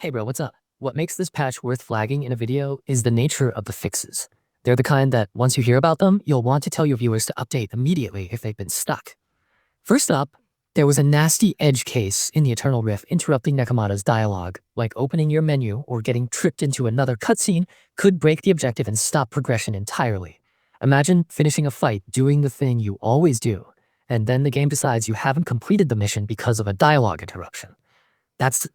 Hey bro, what's up? What makes this patch worth flagging in a video is the nature of the fixes. They're the kind that once you hear about them, you'll want to tell your viewers to update immediately if they've been stuck. First up, there was a nasty edge case in the Eternal Rift interrupting Nekomata's dialogue, like opening your menu or getting tripped into another cutscene could break the objective and stop progression entirely. Imagine finishing a fight doing the thing you always do, and then the game decides you haven't completed the mission because of a dialogue interruption. That's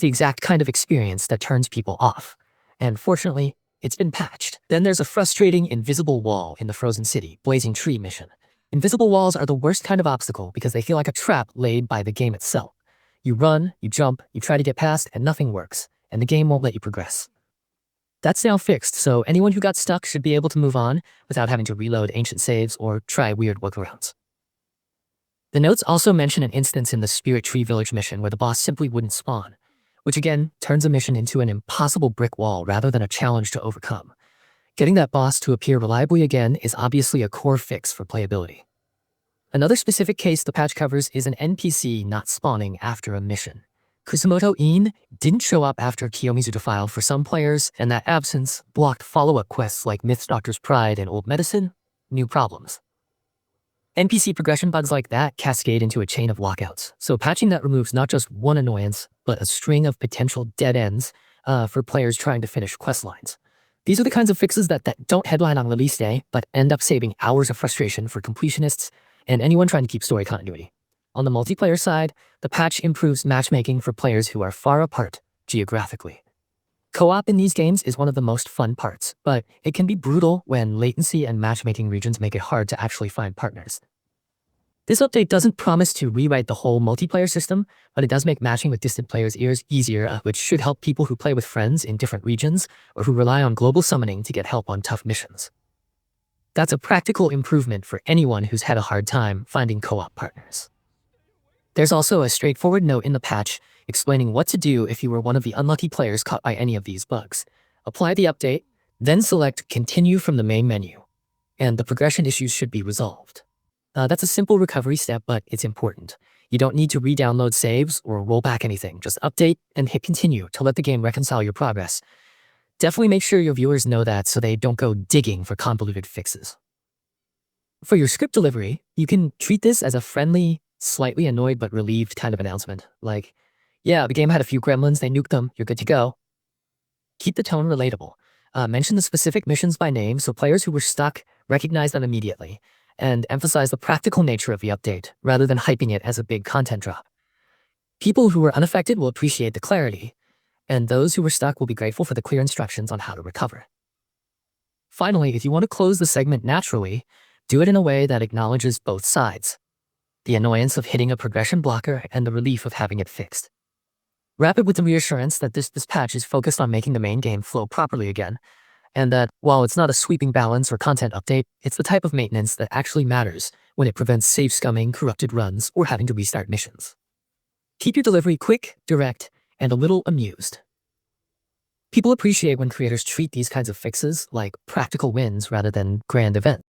the exact kind of experience that turns people off. And fortunately, it's been patched. Then there's a frustrating invisible wall in the Frozen City Blazing Tree mission. Invisible walls are the worst kind of obstacle because they feel like a trap laid by the game itself. You run, you jump, you try to get past, and nothing works, and the game won't let you progress. That's now fixed, so anyone who got stuck should be able to move on without having to reload ancient saves or try weird workarounds. The notes also mention an instance in the Spirit Tree Village mission where the boss simply wouldn't spawn, which again turns a mission into an impossible brick wall rather than a challenge to overcome. Getting that boss to appear reliably again is obviously a core fix for playability. Another specific case the patch covers is an NPC not spawning after a mission. Kusumoto In didn't show up after Kiyomizu defiled for some players, and that absence blocked follow-up quests like Myth Doctor's Pride and Old Medicine. New problems. NPC progression bugs like that cascade into a chain of lockouts, so patching that removes not just one annoyance, but a string of potential dead ends for players trying to finish questlines. These are the kinds of fixes that don't headline on release day, but end up saving hours of frustration for completionists and anyone trying to keep story continuity. On the multiplayer side, the patch improves matchmaking for players who are far apart geographically. Co-op in these games is one of the most fun parts, but it can be brutal when latency and matchmaking regions make it hard to actually find partners. This update doesn't promise to rewrite the whole multiplayer system, but it does make matching with distant players' ears easier, which should help people who play with friends in different regions or who rely on global summoning to get help on tough missions. That's a practical improvement for anyone who's had a hard time finding co-op partners. There's also a straightforward note in the patch explaining what to do if you were one of the unlucky players caught by any of these bugs. Apply the update, then select Continue from the main menu, and the progression issues should be resolved. That's a simple recovery step, but it's important. You don't need to re-download saves or roll back anything. Just update and hit continue to let the game reconcile your progress. Definitely make sure your viewers know that so they don't go digging for convoluted fixes. For your script delivery, you can treat this as a friendly, slightly annoyed but relieved kind of announcement. Like, yeah, the game had a few gremlins, they nuked them, you're good to go. Keep the tone relatable. Mention the specific missions by name so players who were stuck recognize them immediately, and emphasize the practical nature of the update rather than hyping it as a big content drop. People who were unaffected will appreciate the clarity, and those who were stuck will be grateful for the clear instructions on how to recover. Finally, if you want to close the segment naturally, do it in a way that acknowledges both sides: the annoyance of hitting a progression blocker and the relief of having it fixed. Wrap it with the reassurance that this patch is focused on making the main game flow properly again, and that while it's not a sweeping balance or content update, it's the type of maintenance that actually matters when it prevents save scumming, corrupted runs, or having to restart missions. Keep your delivery quick, direct, and a little amused. People appreciate when creators treat these kinds of fixes like practical wins rather than grand events.